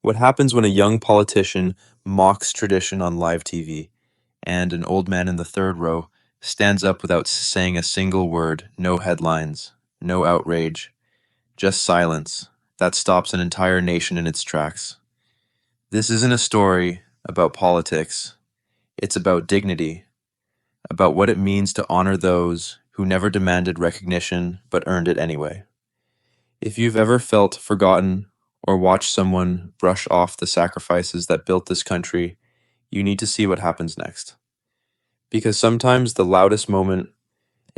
What happens when a young politician mocks tradition on live TV, and an old man in the third row stands up without saying a single word, no headlines, no outrage, just silence that stops an entire nation in its tracks? This isn't a story about politics, it's about dignity, about what it means to honor those who never demanded recognition but earned it anyway. If you've ever felt forgotten or watched someone brush off the sacrifices that built this country, you need to see what happens next. Because sometimes the loudest moment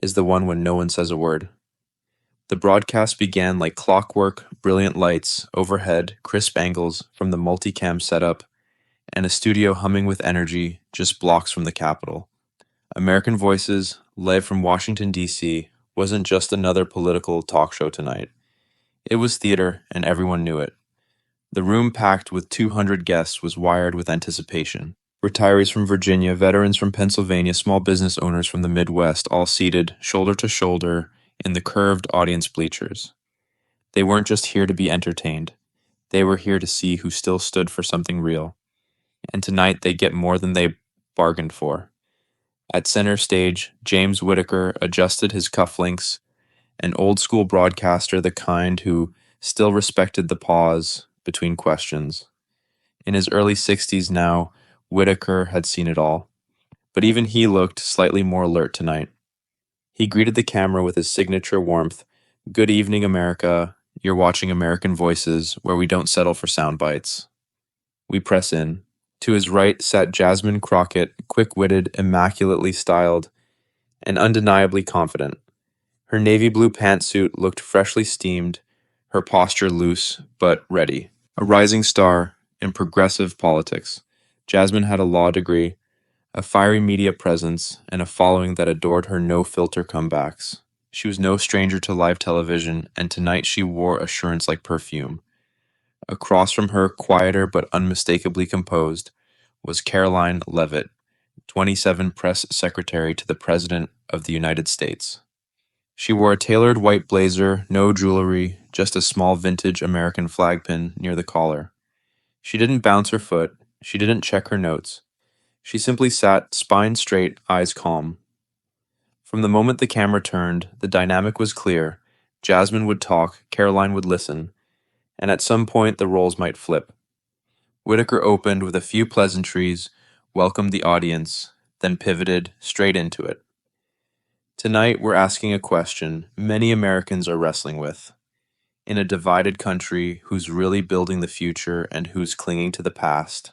is the one when no one says a word. The broadcast began like clockwork, brilliant lights overhead, crisp angles from the multicam setup, and a studio humming with energy just blocks from the Capitol. American Voices, live from Washington, D.C., wasn't just another political talk show tonight. It was theater, and everyone knew it. The room packed with 200 guests was wired with anticipation. Retirees from Virginia, veterans from Pennsylvania, small business owners from the Midwest, all seated, shoulder to shoulder, in the curved audience bleachers. They weren't just here to be entertained. They were here to see who still stood for something real. And tonight they get more than they bargained for. At center stage, James Whitaker adjusted his cufflinks, an old-school broadcaster, the kind who still respected the pause between questions. In his early 60s now, Whitaker had seen it all. But even he looked slightly more alert tonight. He greeted the camera with his signature warmth. "Good evening, America. You're watching American Voices, where we don't settle for sound bites." We press in. To his right sat Jasmine Crockett, quick-witted, immaculately styled, and undeniably confident. Her navy blue pantsuit looked freshly steamed, her posture loose but ready. A rising star in progressive politics, Jasmine had a law degree, a fiery media presence, and a following that adored her no-filter comebacks. She was no stranger to live television, and tonight she wore assurance like perfume. Across from her, quieter but unmistakably composed, was Karoline Leavitt, 27 press secretary to the President of the United States. She wore a tailored white blazer, no jewelry, just a small vintage American flag pin near the collar. She didn't bounce her foot, she didn't check her notes. She simply sat, spine straight, eyes calm. From the moment the camera turned, the dynamic was clear. Jasmine would talk, Karoline would listen, and at some point the roles might flip. Whitaker opened with a few pleasantries, welcomed the audience, then pivoted straight into it. Tonight we're asking a question many Americans are wrestling with. In a divided country, who's really building the future and who's clinging to the past?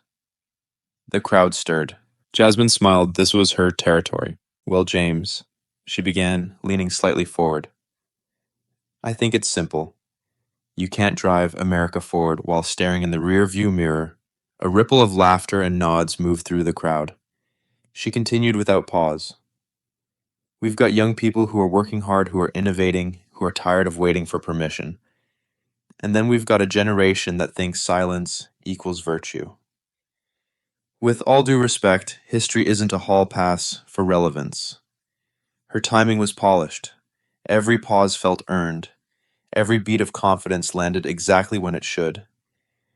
The crowd stirred. Jasmine smiled. This was her territory. "Well, James," she began, leaning slightly forward, "I think it's simple. You can't drive America forward while staring in the rear-view mirror." A ripple of laughter and nods moved through the crowd. She continued without pause. "We've got young people who are working hard, who are innovating, who are tired of waiting for permission. And then we've got a generation that thinks silence equals virtue. With all due respect, history isn't a hall pass for relevance." Her timing was polished. Every pause felt earned. Every beat of confidence landed exactly when it should.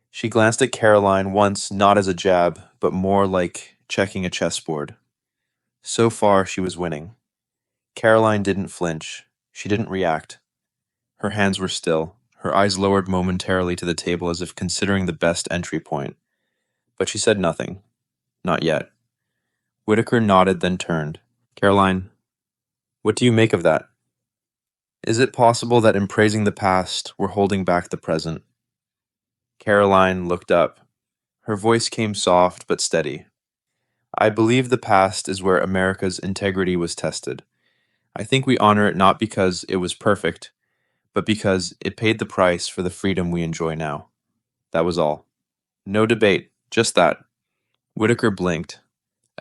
She glanced at Karoline once, not as a jab, but more like checking a chessboard. So far, she was winning. Karoline didn't flinch. She didn't react. Her hands were still, her eyes lowered momentarily to the table as if considering the best entry point. But she said nothing. Not yet. Whitaker nodded, then turned. "Karoline, what do you make of that? Is it possible that in praising the past, we're holding back the present?" Karoline looked up. Her voice came soft but steady. "I believe the past is where America's integrity was tested. I think we honor it not because it was perfect, but because it paid the price for the freedom we enjoy now." That was all. No debate, just that. Whitaker blinked.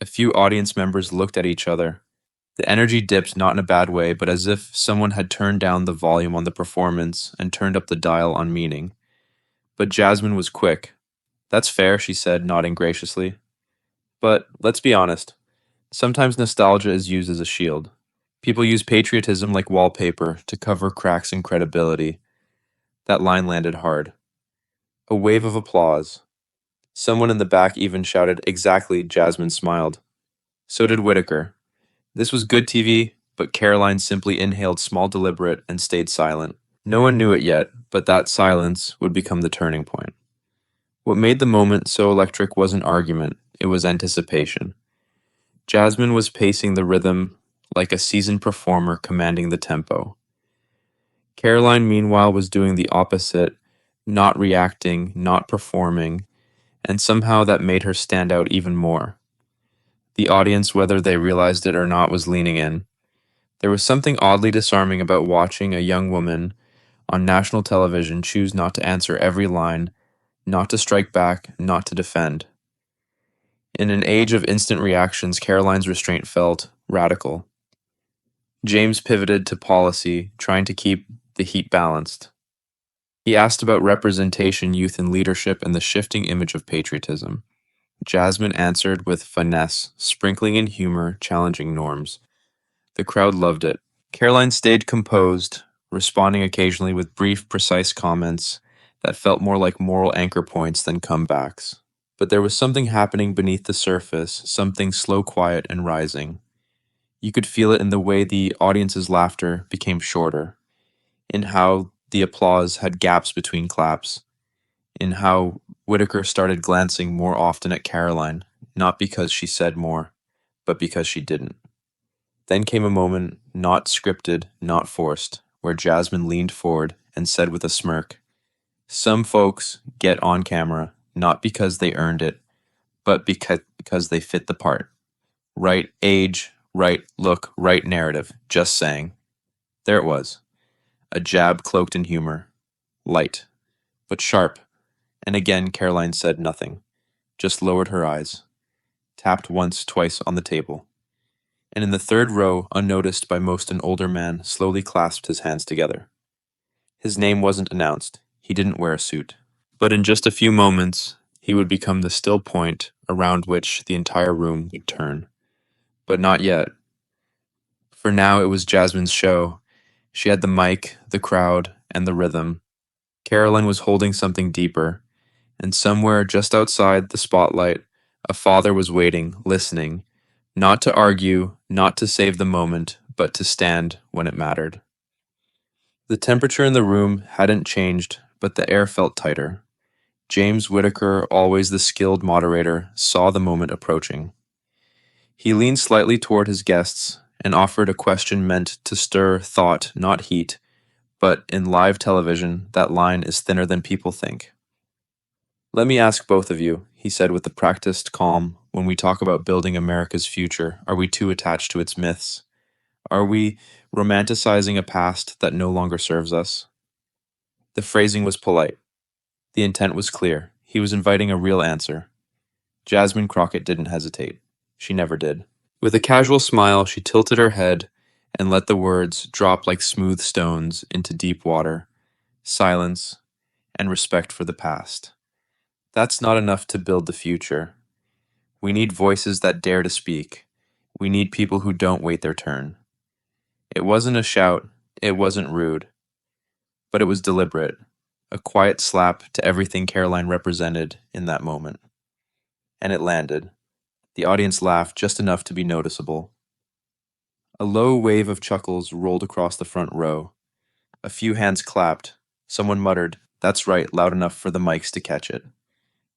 A few audience members looked at each other. The energy dipped, not in a bad way, but as if someone had turned down the volume on the performance and turned up the dial on meaning. But Jasmine was quick. "That's fair," she said, nodding graciously. "But let's be honest. Sometimes nostalgia is used as a shield. People use patriotism like wallpaper to cover cracks in credibility." That line landed hard. A wave of applause. Someone in the back even shouted, "Exactly." Jasmine smiled. So did Whitaker. This was good TV, but Karoline simply inhaled small deliberate and stayed silent. No one knew it yet, but that silence would become the turning point. What made the moment so electric wasn't argument, it was anticipation. Jasmine was pacing the rhythm like a seasoned performer commanding the tempo. Karoline, meanwhile, was doing the opposite, not reacting, not performing, and somehow that made her stand out even more. The audience, whether they realized it or not, was leaning in. There was something oddly disarming about watching a young woman on national television choose not to answer every line, not to strike back, not to defend. In an age of instant reactions, Karoline's restraint felt radical. James pivoted to policy, trying to keep the heat balanced. He asked about representation, youth, and leadership, and the shifting image of patriotism. Jasmine answered with finesse, sprinkling in humor, challenging norms. The crowd loved it. Karoline stayed composed, responding occasionally with brief, precise comments that felt more like moral anchor points than comebacks. But there was something happening beneath the surface, something slow, quiet, and rising. You could feel it in the way the audience's laughter became shorter, in how the applause had gaps between claps, in how Whitaker started glancing more often at Karoline, not because she said more, but because she didn't. Then came a moment, not scripted, not forced, where Jasmine leaned forward and said with a smirk, "Some folks get on camera not because they earned it, but because they fit the part. Right age, right look, right narrative. Just saying." There it was. A jab cloaked in humor. Light, but sharp. And again, Karoline said nothing, just lowered her eyes, tapped once, twice on the table. And in the third row, unnoticed by most, an older man slowly clasped his hands together. His name wasn't announced. He didn't wear a suit. But in just a few moments, he would become the still point around which the entire room would turn. But not yet. For now, it was Jasmine's show. She had the mic, the crowd, and the rhythm. Karoline was holding something deeper, and somewhere just outside the spotlight, a father was waiting, listening, not to argue, not to save the moment, but to stand when it mattered. The temperature in the room hadn't changed, but the air felt tighter. James Whitaker, always the skilled moderator, saw the moment approaching. He leaned slightly toward his guests and offered a question meant to stir thought, not heat, but in live television, that line is thinner than people think. "Let me ask both of you," he said with a practiced calm, "when we talk about building America's future, are we too attached to its myths? Are we romanticizing a past that no longer serves us?" The phrasing was polite. The intent was clear. He was inviting a real answer. Jasmine Crockett didn't hesitate. She never did. With a casual smile, she tilted her head and let the words drop like smooth stones into deep water, silence, and respect for the past. That's not enough to build the future. We need voices that dare to speak. We need people who don't wait their turn. It wasn't a shout, it wasn't rude, but it was deliberate, a quiet slap to everything Karoline represented in that moment. And it landed. The audience laughed just enough to be noticeable. A low wave of chuckles rolled across the front row. A few hands clapped. Someone muttered, "That's right," loud enough for the mics to catch it.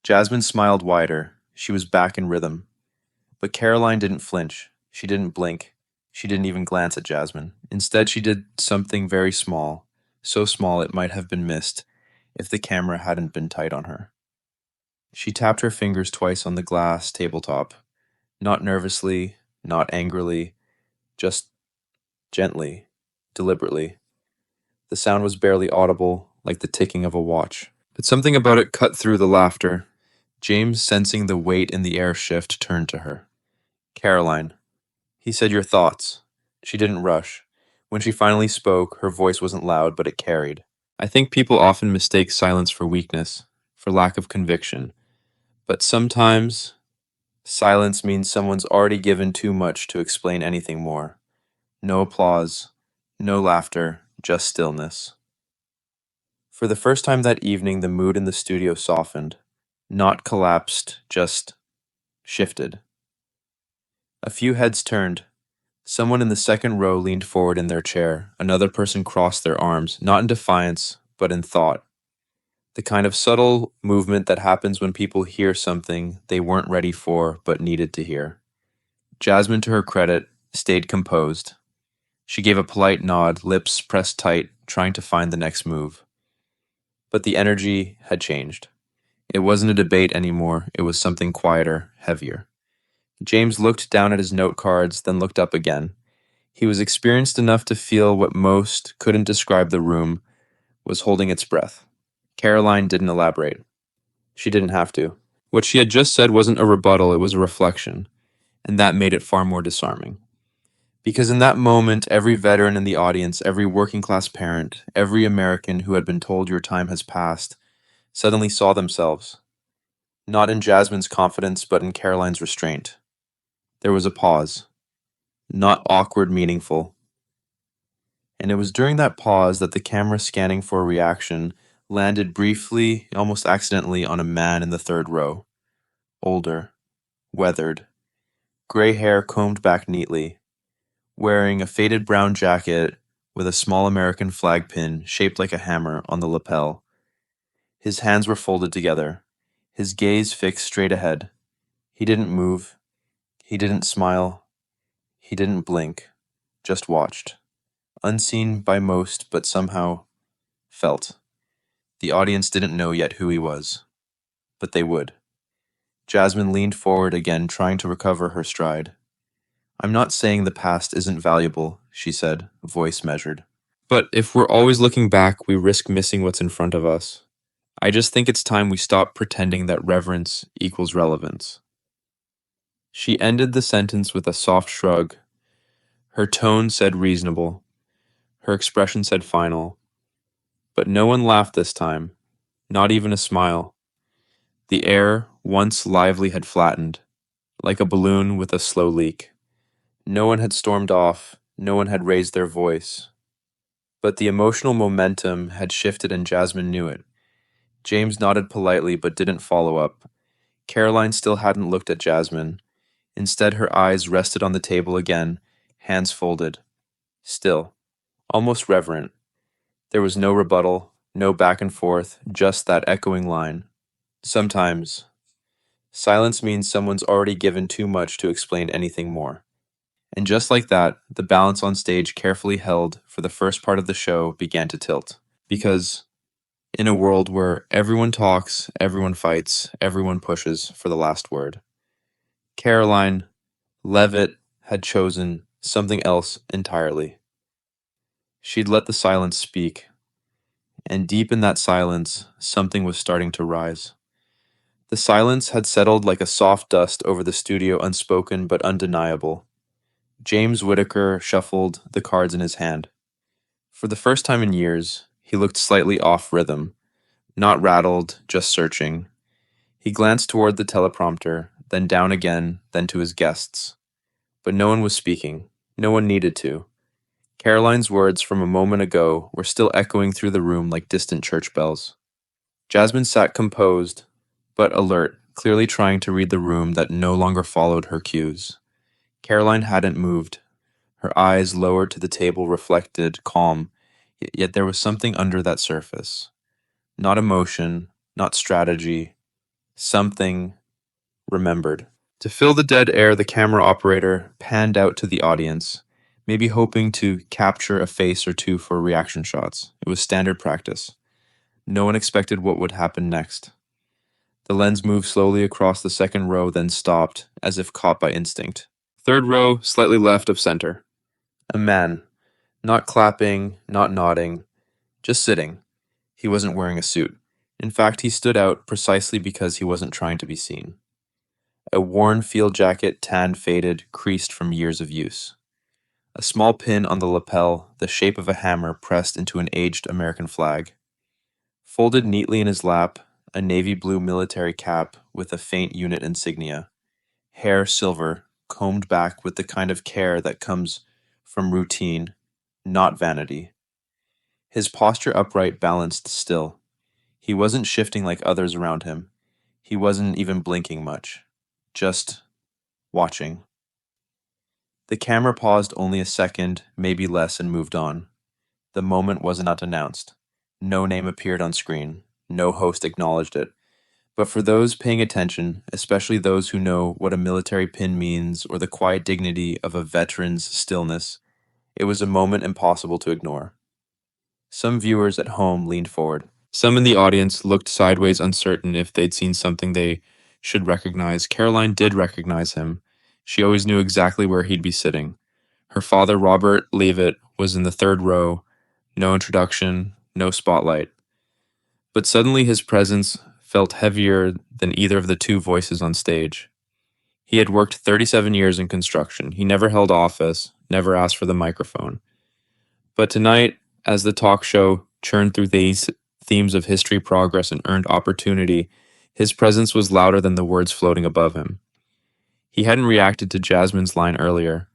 Jasmine smiled wider. She was back in rhythm. But Karoline didn't flinch. She didn't blink. She didn't even glance at Jasmine. Instead, she did something very small, so small it might have been missed if the camera hadn't been tight on her. She tapped her fingers twice on the glass tabletop, not nervously, not angrily, just gently, deliberately. The sound was barely audible, like the ticking of a watch. But something about it cut through the laughter. James, sensing the weight in the air shift, turned to her. "Karoline," he said, "your thoughts." She didn't rush. When she finally spoke, her voice wasn't loud, but it carried. "I think people often mistake silence for weakness, for lack of conviction. But sometimes silence means someone's already given too much to explain anything more. No applause, no laughter, just stillness." For the first time that evening, the mood in the studio softened. Not collapsed, just shifted. A few heads turned. Someone in the second row leaned forward in their chair. Another person crossed their arms, not in defiance, but in thought. The kind of subtle movement that happens when people hear something they weren't ready for but needed to hear. Jasmine, to her credit, stayed composed. She gave a polite nod, lips pressed tight, trying to find the next move. But the energy had changed. It wasn't a debate anymore, it was something quieter, heavier. James looked down at his note cards, then looked up again. He was experienced enough to feel what most couldn't describe the room was holding its breath. Karoline didn't elaborate. She didn't have to. What she had just said wasn't a rebuttal, it was a reflection, and that made it far more disarming. Because in that moment, every veteran in the audience, every working class parent, every American who had been told your time has passed, suddenly saw themselves. Not in Jasmine's confidence, but in Karoline's restraint. There was a pause. Not awkward, meaningful. And it was during that pause that the camera scanning for a reaction landed briefly, almost accidentally, on a man in the third row. Older, weathered, gray hair combed back neatly, wearing a faded brown jacket with a small American flag pin shaped like a hammer on the lapel. His hands were folded together, his gaze fixed straight ahead. He didn't move, he didn't smile, he didn't blink, just watched. Unseen by most, but somehow felt. The audience didn't know yet who he was, but they would. Jasmine leaned forward again, trying to recover her stride. I'm not saying the past isn't valuable, she said, voice measured. But if we're always looking back, we risk missing what's in front of us. I just think it's time we stop pretending that reverence equals relevance. She ended the sentence with a soft shrug. Her tone said reasonable. Her expression said final. But no one laughed this time, not even a smile. The air, once lively, had flattened, like a balloon with a slow leak. No one had stormed off, no one had raised their voice. But the emotional momentum had shifted and Jasmine knew it. James nodded politely but didn't follow up. Karoline still hadn't looked at Jasmine. Instead, her eyes rested on the table again, hands folded. Still, almost reverent. There was no rebuttal, no back and forth, just that echoing line. Sometimes, silence means someone's already given too much to explain anything more. And just like that, the balance on stage, carefully held for the first part of the show, began to tilt. Because in a world where everyone talks, everyone fights, everyone pushes for the last word, Karoline Leavitt had chosen something else entirely. She'd let the silence speak, and deep in that silence, something was starting to rise. The silence had settled like a soft dust over the studio, unspoken but undeniable. James Whittaker shuffled the cards in his hand. For the first time in years, he looked slightly off rhythm, not rattled, just searching. He glanced toward the teleprompter, then down again, then to his guests. But no one was speaking. No one needed to. Karoline's words from a moment ago were still echoing through the room like distant church bells. Jasmine sat composed, but alert, clearly trying to read the room that no longer followed her cues. Karoline hadn't moved. Her eyes, lowered to the table, reflected calm, yet there was something under that surface. Not emotion, not strategy, something remembered. To fill the dead air, the camera operator panned out to the audience, maybe hoping to capture a face or two for reaction shots. It was standard practice. No one expected what would happen next. The lens moved slowly across the second row, then stopped, as if caught by instinct. Third row, slightly left of center. A man, not clapping, not nodding, just sitting. He wasn't wearing a suit. In fact, he stood out precisely because he wasn't trying to be seen. A worn field jacket, tan faded, creased from years of use. A small pin on the lapel, the shape of a hammer pressed into an aged American flag. Folded neatly in his lap, a navy blue military cap with a faint unit insignia. Hair silver, combed back with the kind of care that comes from routine, not vanity. His posture upright, balanced, still. He wasn't shifting like others around him. He wasn't even blinking much, just watching. The camera paused only a second, maybe less, and moved on. The moment was not announced. No name appeared on screen. No host acknowledged it. But for those paying attention, especially those who know what a military pin means or the quiet dignity of a veteran's stillness, it was a moment impossible to ignore. Some viewers at home leaned forward. Some in the audience looked sideways, uncertain if they'd seen something they should recognize. Karoline did recognize him. She always knew exactly where he'd be sitting. Her father, Robert Leavitt, was in the third row. No introduction, no spotlight. But suddenly his presence felt heavier than either of the two voices on stage. He had worked 37 years in construction. He never held office, never asked for the microphone. But tonight, as the talk show churned through these themes of history, progress, and earned opportunity, his presence was louder than the words floating above him. He hadn't reacted to Jasmine's line earlier.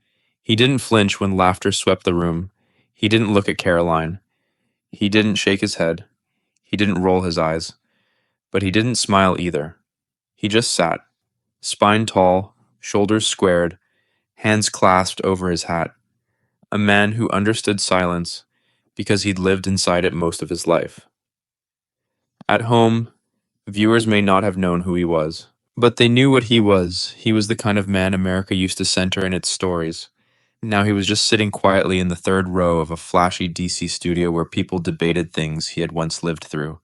He didn't flinch when laughter swept the room. He didn't look at Karoline. He didn't shake his head. He didn't roll his eyes. But he didn't smile either. He just sat, spine tall, shoulders squared, hands clasped over his hat. A man who understood silence because he'd lived inside it most of his life. At home, viewers may not have known who he was, but they knew what he was. He was the kind of man America used to center in its stories. Now he was just sitting quietly in the third row of a flashy DC studio where people debated things he had once lived through.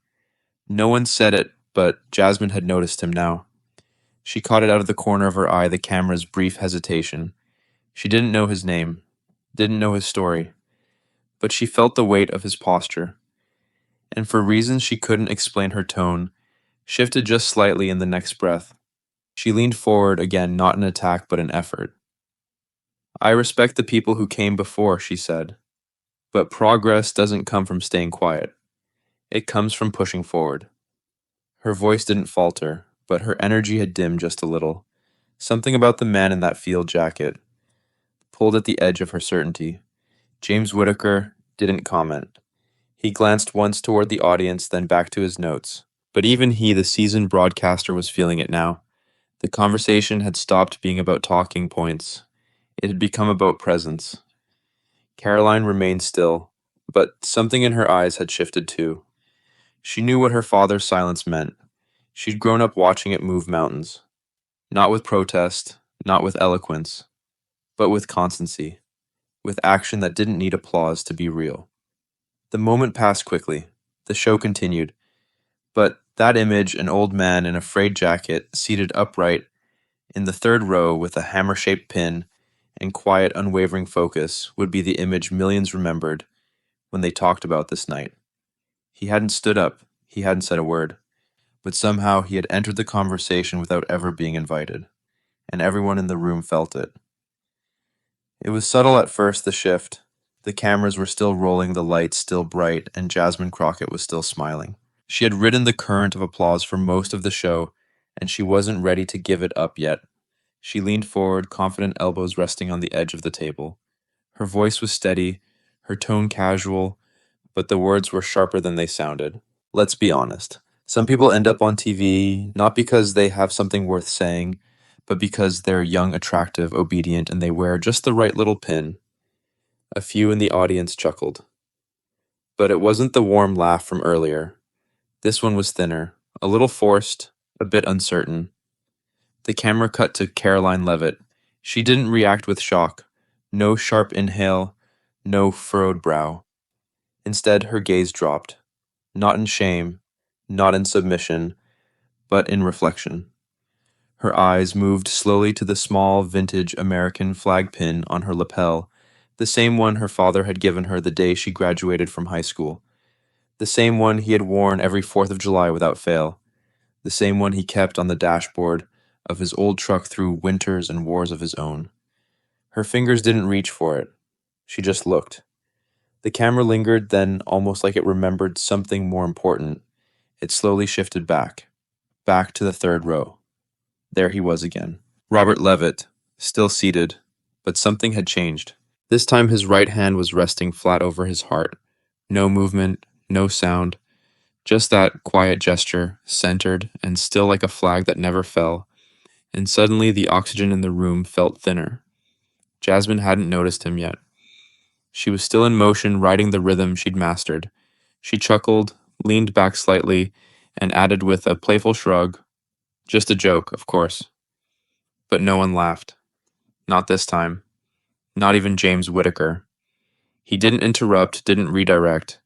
No one said it, but Jasmine had noticed him now. She caught it out of the corner of her eye, the camera's brief hesitation. She didn't know his name, didn't know his story, but she felt the weight of his posture. And for reasons she couldn't explain, her tone shifted just slightly in the next breath. She leaned forward again, not in attack, but in effort. I respect the people who came before, she said, but progress doesn't come from staying quiet. It comes from pushing forward. Her voice didn't falter, but her energy had dimmed just a little. Something about the man in that field jacket pulled at the edge of her certainty. James Whittaker didn't comment. He glanced once toward the audience, then back to his notes. But even he, the seasoned broadcaster, was feeling it now. The conversation had stopped being about talking points. It had become about presence. Karoline remained still, but something in her eyes had shifted too. She knew what her father's silence meant. She'd grown up watching it move mountains. Not with protest, not with eloquence, but with constancy, with action that didn't need applause to be real. The moment passed quickly. The show continued. But that image, an old man in a frayed jacket, seated upright in the third row with a hammer-shaped pin and quiet, unwavering focus, would be the image millions remembered when they talked about this night. He hadn't stood up. He hadn't said a word. But somehow he had entered the conversation without ever being invited, and everyone in the room felt it. It was subtle at first, the shift. The cameras were still rolling, the lights still bright, and Jasmine Crockett was still smiling. She had ridden the current of applause for most of the show, and she wasn't ready to give it up yet. She leaned forward, confident elbows resting on the edge of the table. Her voice was steady, her tone casual, but the words were sharper than they sounded. Let's be honest. Some people end up on TV not because they have something worth saying, but because they're young, attractive, obedient, and they wear just the right little pin. A few in the audience chuckled. But it wasn't the warm laugh from earlier. This one was thinner, a little forced, a bit uncertain. The camera cut to Karoline Leavitt. She didn't react with shock. No sharp inhale, no furrowed brow. Instead, her gaze dropped. Not in shame, not in submission, but in reflection. Her eyes moved slowly to the small, vintage American flag pin on her lapel, the same one her father had given her the day she graduated from high school. The same one he had worn every 4th of July without fail. The same one he kept on the dashboard of his old truck through winters and wars of his own. Her fingers didn't reach for it. She just looked. The camera lingered, then, almost like it remembered something more important, it slowly shifted back to the third row. There he was again. Robert Leavitt, still seated, but something had changed. This time his right hand was resting flat over his heart. No movement, no sound, Just that quiet gesture, centered and still like a flag that never fell, and suddenly the oxygen in the room felt thinner. Jasmine hadn't noticed him yet. She was still in motion, riding the rhythm she'd mastered. She chuckled, leaned back slightly, and added with a playful shrug, "Just a joke, of course." But no one laughed. Not this time. Not even James Whitaker. He didn't interrupt, didn't redirect.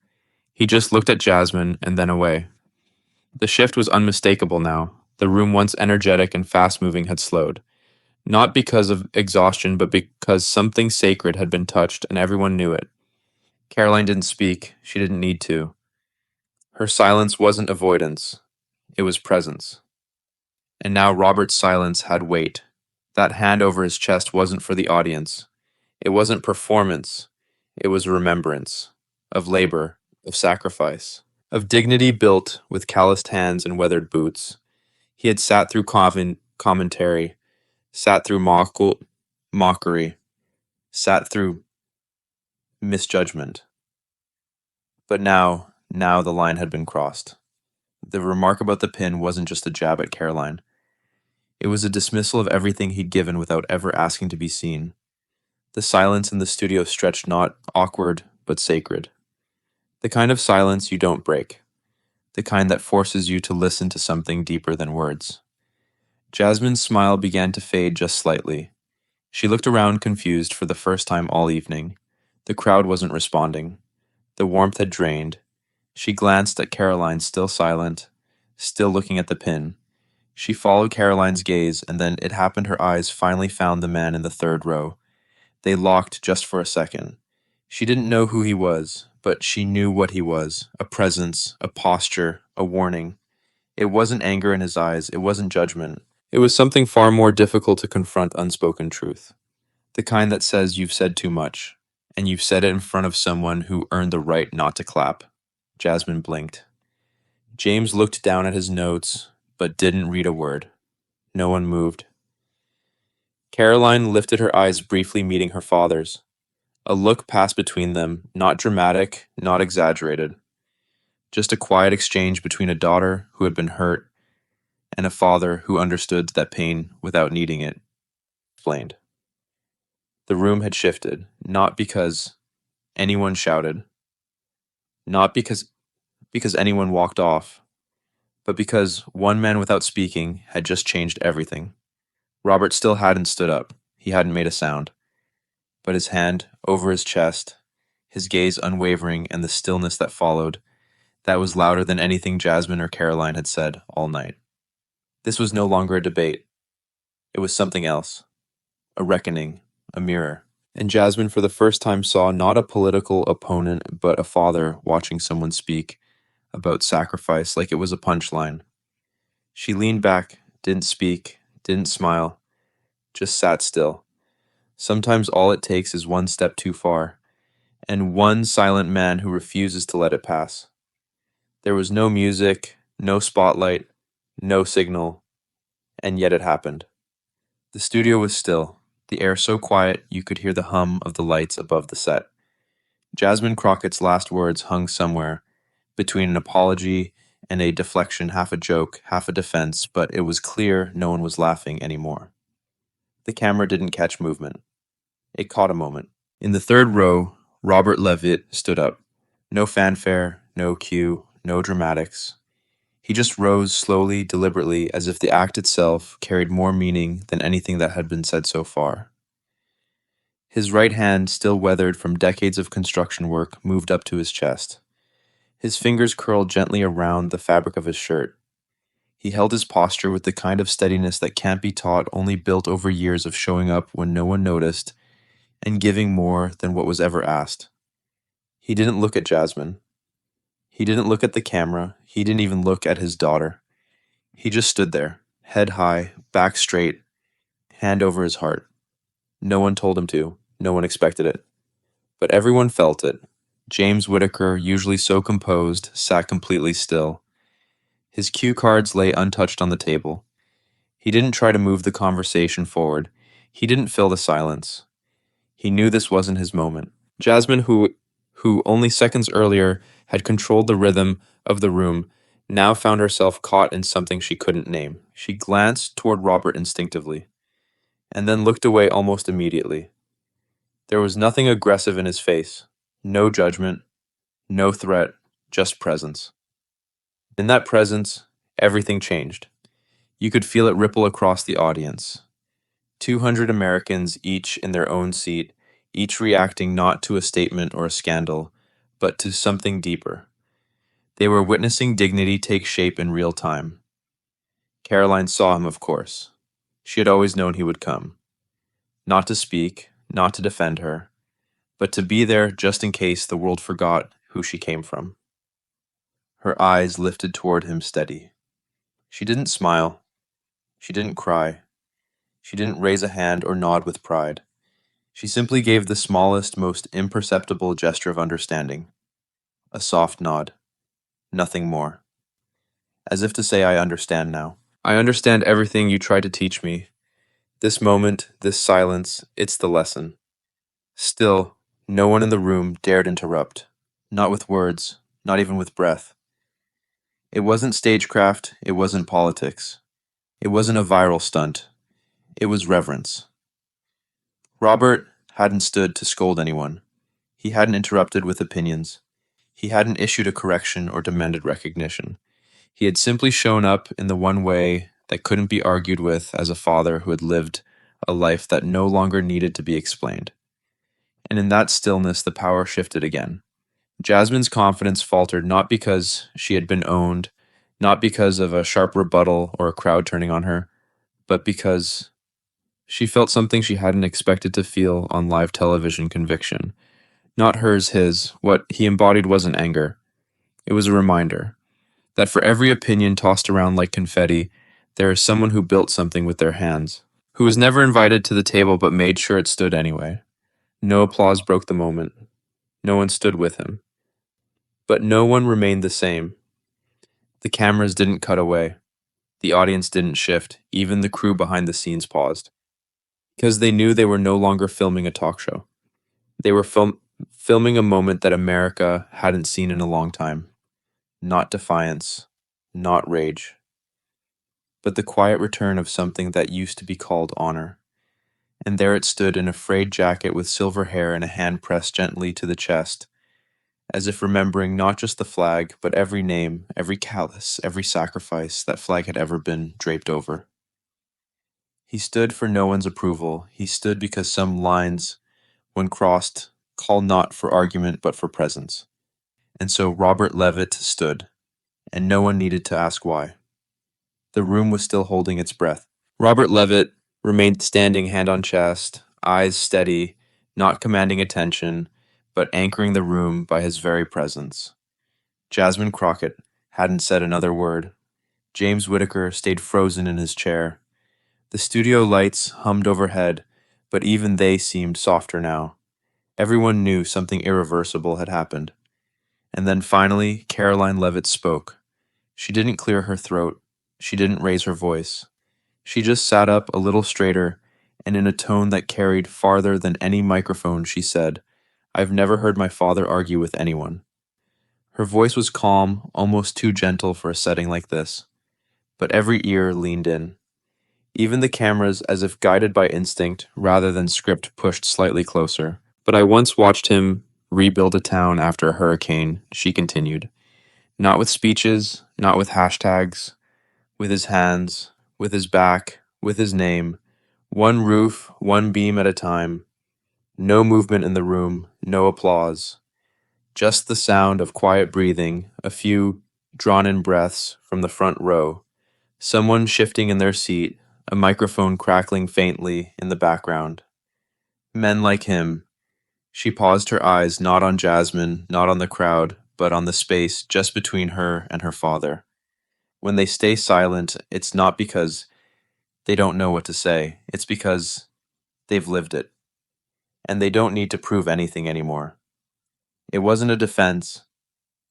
He just looked at Jasmine and then away. The shift was unmistakable now. The room, once energetic and fast moving, had slowed. Not because of exhaustion, but because something sacred had been touched, and everyone knew it. Karoline didn't speak. She didn't need to. Her silence wasn't avoidance, it was presence. And now Robert's silence had weight. That hand over his chest wasn't for the audience. It wasn't performance. It was remembrance. Of labor, of sacrifice, of dignity built with calloused hands and weathered boots. He had sat through commentary, sat through mockery, sat through misjudgment. But now the line had been crossed. The remark about the pin wasn't just a jab at Karoline. It was a dismissal of everything he'd given without ever asking to be seen. The silence in the studio stretched not awkward, but sacred. The kind of silence you don't break. The kind that forces you to listen to something deeper than words. Jasmine's smile began to fade just slightly. She looked around confused for the first time all evening. The crowd wasn't responding. The warmth had drained. She glanced at Karoline, still silent, still looking at the pin. She followed Karoline's gaze, and then it happened her eyes finally found the man in the third row. They locked just for a second. She didn't know who he was, but she knew what he was. A presence, a posture, a warning. It wasn't anger in his eyes, it wasn't judgment. It was something far more difficult to confront: unspoken truth. The kind that says you've said too much, and you've said it in front of someone who earned the right not to clap. Jasmine blinked. James looked down at his notes, but didn't read a word. No one moved. Karoline lifted her eyes, briefly meeting her father's. A look passed between them, not dramatic, not exaggerated. Just a quiet exchange between a daughter who had been hurt and a father who understood that pain without needing it explained. The room had shifted, not because anyone shouted, not because anyone walked off, but because one man without speaking had just changed everything. Robert still hadn't stood up. He hadn't made a sound. But his hand over his chest, his gaze unwavering, and the stillness that followed, that was louder than anything Jasmine or Karoline had said all night. This was no longer a debate. It was something else. A reckoning, a mirror. And Jasmine for the first time saw not a political opponent, but a father watching someone speak about sacrifice like it was a punchline. She leaned back, didn't speak, didn't smile, just sat still. Sometimes all it takes is one step too far, and one silent man who refuses to let it pass. There was no music, no spotlight, no signal, and yet it happened. The studio was still, the air so quiet you could hear the hum of the lights above the set. Jasmine Crockett's last words hung somewhere, between an apology and a deflection, half a joke, half a defense, but it was clear no one was laughing anymore. The camera didn't catch movement. It caught a moment. In the third row, Robert Leavitt stood up. No fanfare, no cue, no dramatics. He just rose slowly, deliberately, as if the act itself carried more meaning than anything that had been said so far. His right hand, still weathered from decades of construction work, moved up to his chest. His fingers curled gently around the fabric of his shirt. He held his posture with the kind of steadiness that can't be taught, only built over years of showing up when no one noticed and giving more than what was ever asked. He didn't look at Jasmine. He didn't look at the camera. He didn't even look at his daughter. He just stood there, head high, back straight, hand over his heart. No one told him to. No one expected it. But everyone felt it. James Whitaker, usually so composed, sat completely still. His cue cards lay untouched on the table. He didn't try to move the conversation forward. He didn't fill the silence. He knew this wasn't his moment. Jasmine, who who only seconds earlier had controlled the rhythm of the room, now found herself caught in something she couldn't name. She glanced toward Robert instinctively, and then looked away almost immediately. There was nothing aggressive in his face, no judgment, no threat, just presence. In that presence, everything changed. You could feel it ripple across the audience. 200 Americans, each in their own seat, each reacting not to a statement or a scandal, but to something deeper. They were witnessing dignity take shape in real time. Karoline saw him, of course. She had always known he would come. Not to speak, not to defend her, but to be there just in case the world forgot who she came from. Her eyes lifted toward him steady. She didn't smile. She didn't cry. She didn't raise a hand or nod with pride. She simply gave the smallest, most imperceptible gesture of understanding. A soft nod. Nothing more. As if to say, I understand now. I understand everything you tried to teach me. This moment, this silence, it's the lesson. Still, no one in the room dared interrupt. Not with words, not even with breath. It wasn't stagecraft, it wasn't politics. It wasn't a viral stunt. It was reverence. Robert hadn't stood to scold anyone. He hadn't interrupted with opinions. He hadn't issued a correction or demanded recognition. He had simply shown up in the one way that couldn't be argued with as a father who had lived a life that no longer needed to be explained. And in that stillness, the power shifted again. Jasmine's confidence faltered not because she had been owned, not because of a sharp rebuttal or a crowd turning on her, but because she felt something she hadn't expected to feel on live television: conviction. Not hers, his. What he embodied wasn't anger. It was a reminder that for every opinion tossed around like confetti, there is someone who built something with their hands, who was never invited to the table but made sure it stood anyway. No applause broke the moment. No one stood with him. But no one remained the same. The cameras didn't cut away. The audience didn't shift. Even the crew behind the scenes paused. Because they knew they were no longer filming a talk show. They were filming a moment that America hadn't seen in a long time. Not defiance, not rage, but the quiet return of something that used to be called honor. And there it stood in a frayed jacket with silver hair and a hand pressed gently to the chest, as if remembering not just the flag, but every name, every callous, every sacrifice that flag had ever been draped over. He stood for no one's approval. He stood because some lines, when crossed, call not for argument but for presence. And so Robert Leavitt stood, and no one needed to ask why. The room was still holding its breath. Robert Leavitt remained standing, hand on chest, eyes steady, not commanding attention, but anchoring the room by his very presence. Jasmine Crockett hadn't said another word. James Whittaker stayed frozen in his chair. The studio lights hummed overhead, but even they seemed softer now. Everyone knew something irreversible had happened. And then finally, Karoline Leavitt spoke. She didn't clear her throat. She didn't raise her voice. She just sat up a little straighter, and in a tone that carried farther than any microphone, she said, "I've never heard my father argue with anyone." Her voice was calm, almost too gentle for a setting like this, but every ear leaned in. Even the cameras, as if guided by instinct rather than script, pushed slightly closer. "But I once watched him rebuild a town after a hurricane," she continued. "Not with speeches, not with hashtags, with his hands, with his back, with his name, one roof, one beam at a time. No movement in the room, no applause. Just the sound of quiet breathing, a few drawn-in breaths from the front row, someone shifting in their seat, a microphone crackling faintly in the background. Men like him." She paused, her eyes not on Jasmine, not on the crowd, but on the space just between her and her father. When they stay silent, it's not because they don't know what to say. It's because they've lived it. And they don't need to prove anything anymore. It wasn't a defense.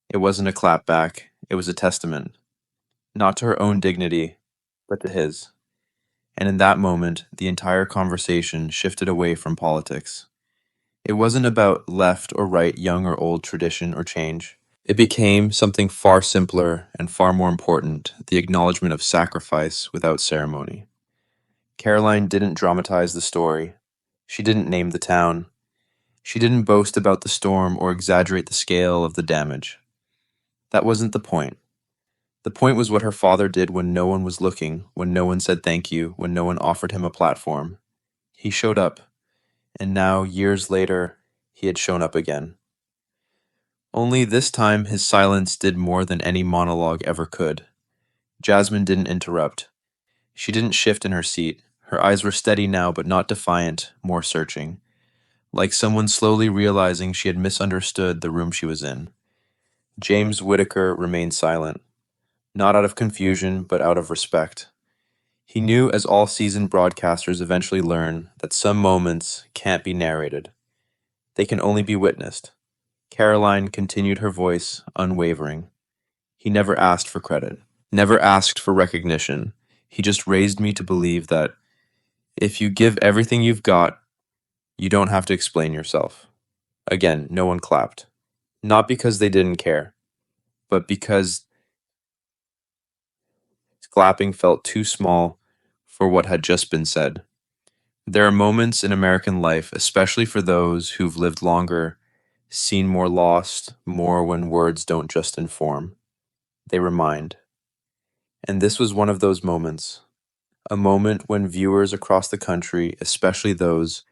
It wasn't a clapback. It was a testament. Not to her own dignity, but to his. And in that moment, the entire conversation shifted away from politics. It wasn't about left or right, young or old, tradition or change. It became something far simpler and far more important, the acknowledgement of sacrifice without ceremony. Karoline didn't dramatize the story. She didn't name the town. She didn't boast about the storm or exaggerate the scale of the damage. That wasn't the point. The point was what her father did when no one was looking, when no one said thank you, when no one offered him a platform. He showed up, and now, years later, he had shown up again. Only this time his silence did more than any monologue ever could. Jasmine didn't interrupt. She didn't shift in her seat. Her eyes were steady now, but not defiant, more searching, like someone slowly realizing she had misunderstood the room she was in. James Whittaker remained silent, not out of confusion, but out of respect. He knew, as all seasoned broadcasters eventually learn, that some moments can't be narrated. They can only be witnessed. Karoline continued her voice, unwavering. He never asked for credit, never asked for recognition. He just raised me to believe that if you give everything you've got, you don't have to explain yourself. Again, no one clapped. Not because they didn't care, but because clapping felt too small for what had just been said. There are moments in American life, especially for those who've lived longer, seen more lost, more when words don't just inform. They remind. And this was one of those moments. A moment when viewers across the country, especially those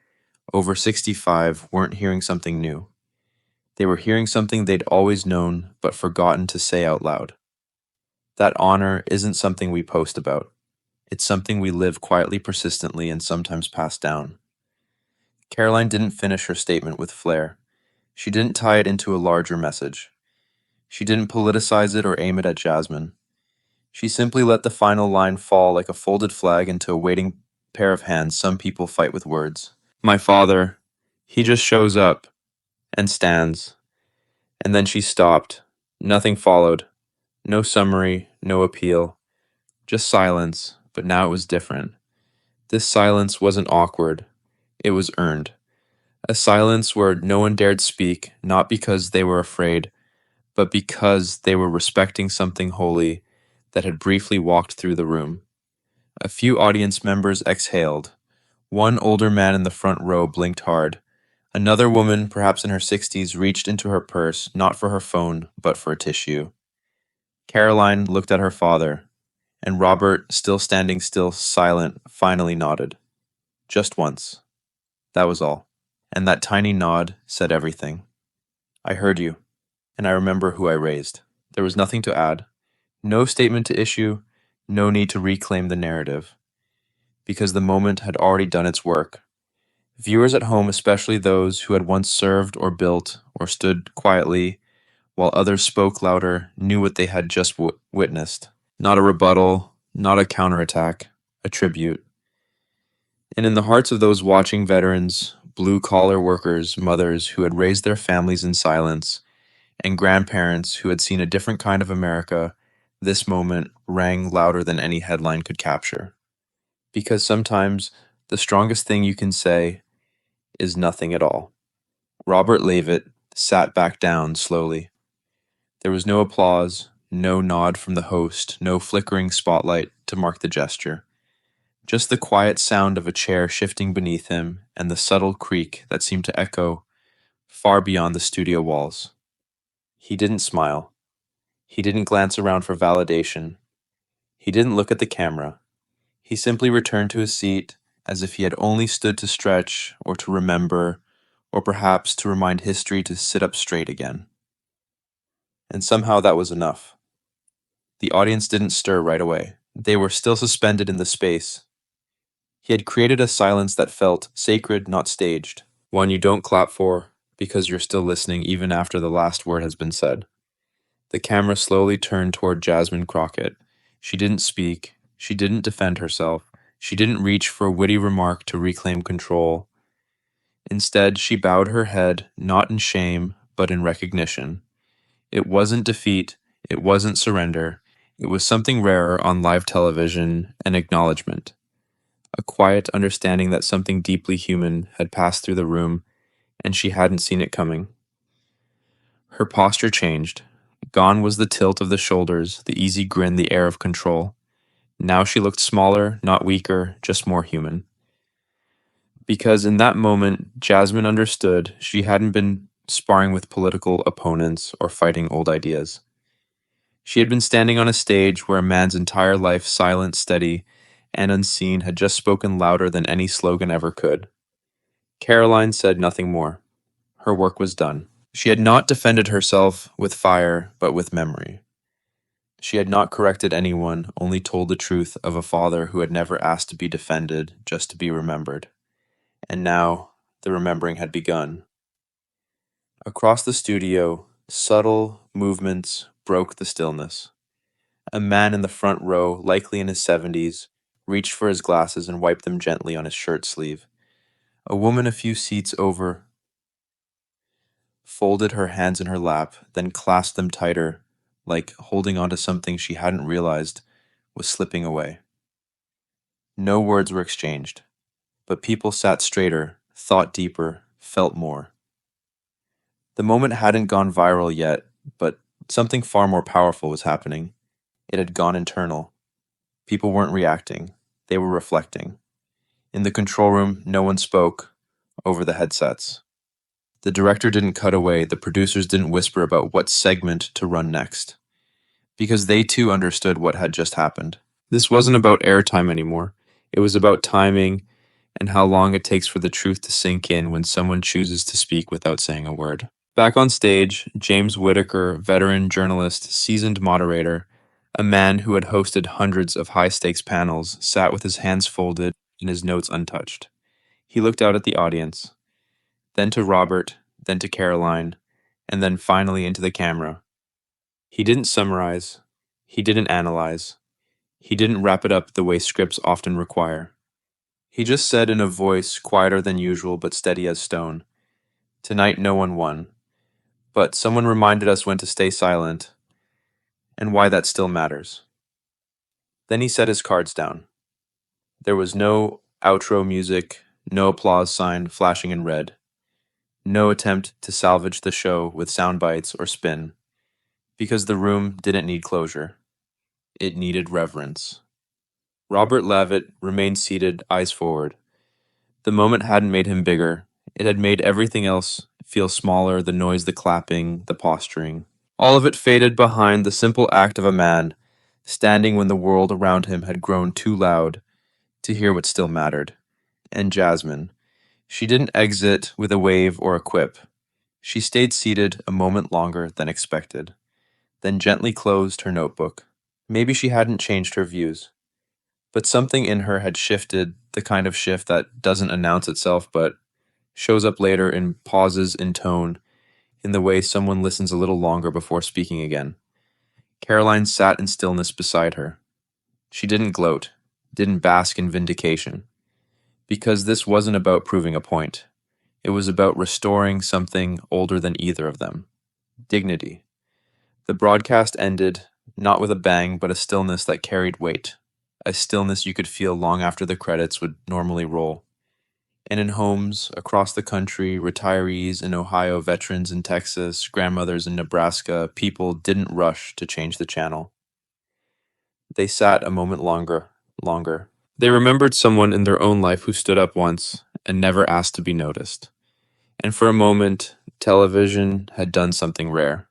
over 65, weren't hearing something new. They were hearing something they'd always known but forgotten to say out loud. That honor isn't something we post about. It's something we live quietly, persistently, and sometimes pass down. Karoline didn't finish her statement with flair. She didn't tie it into a larger message. She didn't politicize it or aim it at Jasmine. She simply let the final line fall like a folded flag into a waiting pair of hands some people fight with words. My father, he just shows up and stands. And then she stopped. Nothing followed. No summary, no appeal. Just silence, but now it was different. This silence wasn't awkward. It was earned. A silence where no one dared speak, not because they were afraid, but because they were respecting something holy that had briefly walked through the room. A few audience members exhaled. One older man in the front row blinked hard. Another woman, perhaps in her 60s, reached into her purse, not for her phone, but for a tissue. Karoline looked at her father, and Robert, still standing still, silent, finally nodded. Just once. That was all. And that tiny nod said everything. I heard you, and I remember who I raised. There was nothing to add. No statement to issue, no need to reclaim the narrative, because the moment had already done its work. Viewers at home, especially those who had once served or built or stood quietly while others spoke louder, knew what they had just witnessed. Not a rebuttal, not a counterattack, a tribute. And in the hearts of those watching veterans, blue-collar workers, mothers who had raised their families in silence, and grandparents who had seen a different kind of America, this moment rang louder than any headline could capture. Because sometimes the strongest thing you can say is nothing at all. Robert Leavitt sat back down slowly. There was no applause, no nod from the host, no flickering spotlight to mark the gesture. Just the quiet sound of a chair shifting beneath him and the subtle creak that seemed to echo far beyond the studio walls. He didn't smile. He didn't glance around for validation. He didn't look at the camera. He simply returned to his seat as if he had only stood to stretch or to remember, or perhaps to remind history to sit up straight again. And somehow that was enough. The audience didn't stir right away. They were still suspended in the space. He had created a silence that felt sacred, not staged, one you don't clap for because you're still listening even after the last word has been said. The camera slowly turned toward Jasmine Crockett. She didn't speak. She didn't defend herself. She didn't reach for a witty remark to reclaim control. Instead, she bowed her head, not in shame, but in recognition. It wasn't defeat. It wasn't surrender. It was something rarer on live television, an acknowledgement. A quiet understanding that something deeply human had passed through the room, and she hadn't seen it coming. Her posture changed. Gone was the tilt of the shoulders, the easy grin, the air of control. Now she looked smaller, not weaker, just more human. Because in that moment, Jasmine understood she hadn't been sparring with political opponents or fighting old ideas. She had been standing on a stage where a man's entire life, silent, steady, and unseen, had just spoken louder than any slogan ever could. Karoline said nothing more. Her work was done. She had not defended herself with fire, but with memory. She had not corrected anyone, only told the truth of a father who had never asked to be defended, just to be remembered. And now, the remembering had begun. Across the studio, subtle movements broke the stillness. A man in the front row, likely in his 70s, reached for his glasses and wiped them gently on his shirt sleeve. A woman a few seats over folded her hands in her lap, then clasped them tighter, like holding onto something she hadn't realized was slipping away. No words were exchanged, but people sat straighter, thought deeper, felt more. The moment hadn't gone viral yet, but something far more powerful was happening. It had gone internal. People weren't reacting, they were reflecting. In the control room, no one spoke over the headsets. The director didn't cut away, the producers didn't whisper about what segment to run next, because they too understood what had just happened. This wasn't about airtime anymore. It was about timing and how long it takes for the truth to sink in when someone chooses to speak without saying a word. Back on stage, James Whitaker, veteran journalist, seasoned moderator, a man who had hosted hundreds of high-stakes panels, sat with his hands folded and his notes untouched. He looked out at the audience, then to Robert, then to Karoline, and then finally into the camera. He didn't summarize. He didn't analyze. He didn't wrap it up the way scripts often require. He just said in a voice quieter than usual but steady as stone, "Tonight no one won, but someone reminded us when to stay silent and why that still matters." Then he set his cards down. There was no outro music, no applause sign flashing in red, no attempt to salvage the show with sound bites or spin, because the room didn't need closure. It needed reverence. Robert Leavitt remained seated, eyes forward. The moment hadn't made him bigger. It had made everything else feel smaller, the noise, the clapping, the posturing. All of it faded behind the simple act of a man, standing when the world around him had grown too loud to hear what still mattered. And Jasmine. She didn't exit with a wave or a quip. She stayed seated a moment longer than expected, then gently closed her notebook. Maybe she hadn't changed her views, but something in her had shifted, the kind of shift that doesn't announce itself but shows up later in pauses in tone, in the way someone listens a little longer before speaking again. Karoline sat in stillness beside her. She didn't gloat, didn't bask in vindication, because this wasn't about proving a point. It was about restoring something older than either of them. Dignity. The broadcast ended, not with a bang, but a stillness that carried weight. A stillness you could feel long after the credits would normally roll. And in homes across the country, retirees in Ohio, veterans in Texas, grandmothers in Nebraska, people didn't rush to change the channel. They sat a moment longer. They remembered someone in their own life who stood up once and never asked to be noticed. And for a moment, television had done something rare.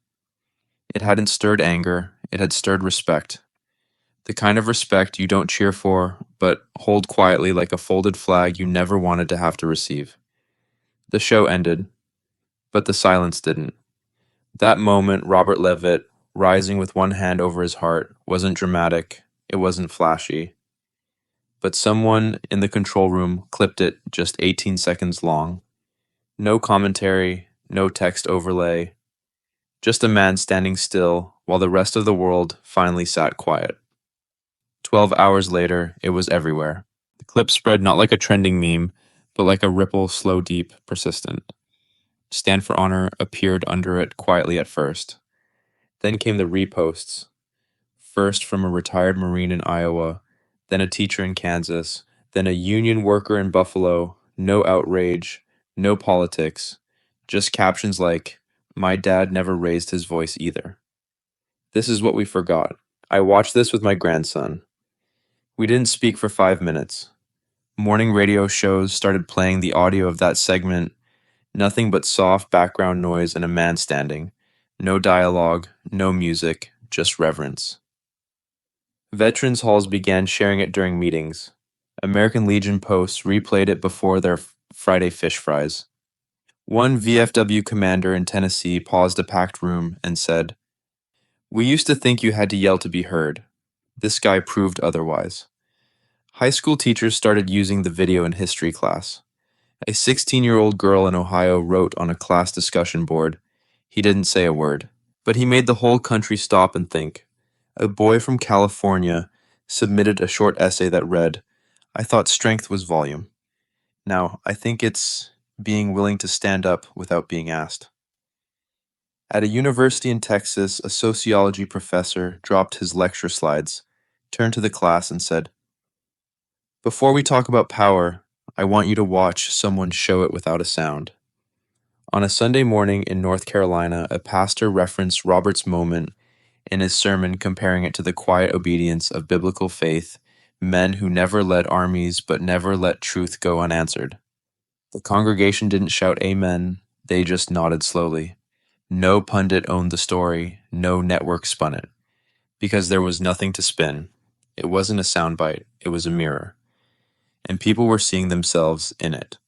It hadn't stirred anger, it had stirred respect. The kind of respect you don't cheer for, but hold quietly like a folded flag you never wanted to have to receive. The show ended, but the silence didn't. That moment, Robert Leavitt, rising with one hand over his heart, wasn't dramatic, it wasn't flashy. But someone in the control room clipped it just 18 seconds long. No commentary, no text overlay, just a man standing still while the rest of the world finally sat quiet. 12 hours later, it was everywhere. The clip spread not like a trending meme, but like a ripple, slow, deep, persistent. Stand for Honor appeared under it quietly at first. Then came the reposts. First from a retired Marine in Iowa, then a teacher in Kansas, then a union worker in Buffalo. No outrage, no politics, Just captions like, "My dad never raised his voice either." This is what we forgot. I watched this with my grandson. We didn't speak for 5 minutes. Morning radio shows started playing the audio of that segment, nothing but soft background noise and a man standing. No dialogue, no music, just reverence. Veterans halls began sharing it during meetings. American Legion posts replayed it before their Friday fish fries. One VFW commander in Tennessee paused a packed room and said, "We used to think you had to yell to be heard. This guy proved otherwise." High school teachers started using the video in history class. A 16-year-old girl in Ohio wrote on a class discussion board, "He didn't say a word." But he made the whole country stop and think. A boy from California submitted a short essay that read, "I thought strength was volume. Now, I think it's being willing to stand up without being asked." At a university in Texas, a sociology professor dropped his lecture slides, turned to the class, and said, "Before we talk about power, I want you to watch someone show it without a sound." On a Sunday morning in North Carolina, a pastor referenced Robert's moment in his sermon, comparing it to the quiet obedience of biblical faith, men who never led armies but never let truth go unanswered. The congregation didn't shout amen, they just nodded slowly. No pundit owned the story, no network spun it, because there was nothing to spin. It wasn't a soundbite, it was a mirror. And people were seeing themselves in it,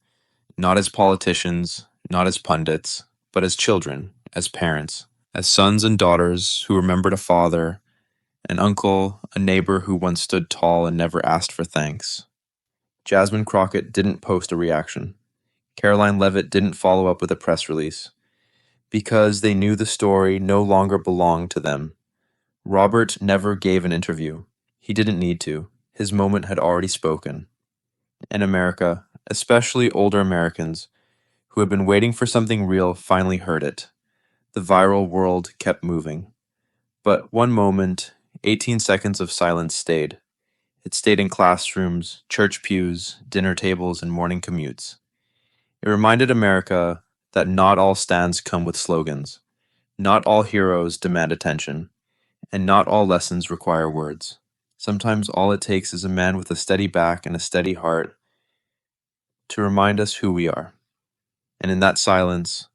not as politicians, not as pundits, but as children, as parents, as sons and daughters who remembered a father, an uncle, a neighbor who once stood tall and never asked for thanks. Jasmine Crockett didn't post a reaction. Karoline Leavitt didn't follow up with a press release, because they knew the story no longer belonged to them. Robert never gave an interview. He didn't need to. His moment had already spoken. And America, especially older Americans, who had been waiting for something real, finally heard it. The viral world kept moving. But one moment, 18 seconds of silence stayed. It stayed in classrooms, church pews, dinner tables, and morning commutes. It reminded America that not all stands come with slogans, not all heroes demand attention, and not all lessons require words. Sometimes all it takes is a man with a steady back and a steady heart to remind us who we are. And in that silence,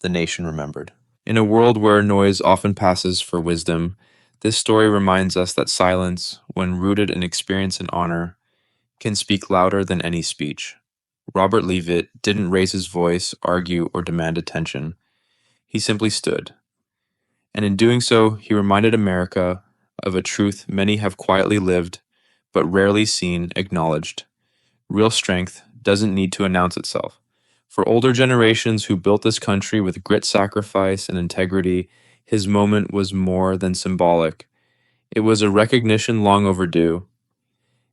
the nation remembered. In a world where noise often passes for wisdom, this story reminds us that silence, when rooted in experience and honor, can speak louder than any speech. Robert Leavitt didn't raise his voice, argue, or demand attention. He simply stood. And in doing so, he reminded America of a truth many have quietly lived, but rarely seen acknowledged. Real strength doesn't need to announce itself. For older generations who built this country with grit, sacrifice, and integrity, his moment was more than symbolic. It was a recognition long overdue.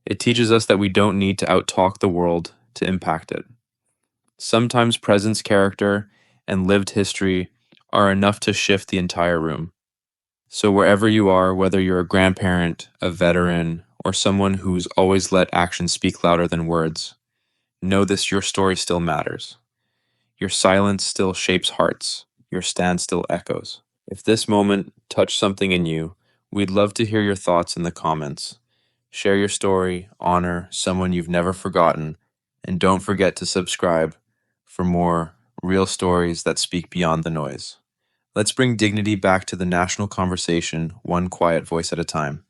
It teaches us that we don't need to outtalk the world to impact it. Sometimes presence, character, and lived history are enough to shift the entire room. So wherever you are, whether you're a grandparent, a veteran, or someone who's always let actions speak louder than words, know this: your story still matters. Your silence still shapes hearts. Your stand still echoes. If this moment touched something in you, we'd love to hear your thoughts in the comments. Share your story, honor someone you've never forgotten, and don't forget to subscribe for more real stories that speak beyond the noise. Let's bring dignity back to the national conversation, one quiet voice at a time.